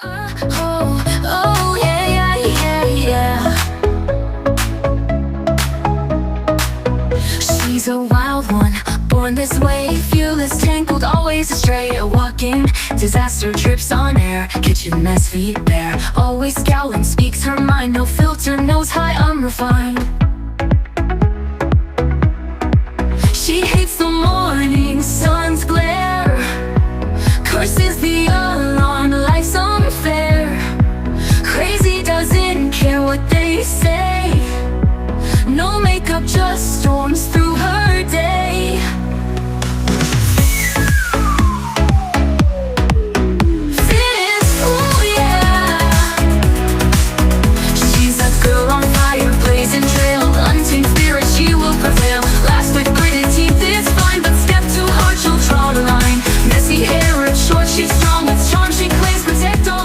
Oh, oh, yeah, yeah, yeah, yeah. She's a wild one, born this way, fearless, tangled, always astray. A walking disaster, trips on air, kitchen mess, feet bare. Always scowling, speaks her mind, no filter, knows high, unrefined. She hates the morning sun's glow.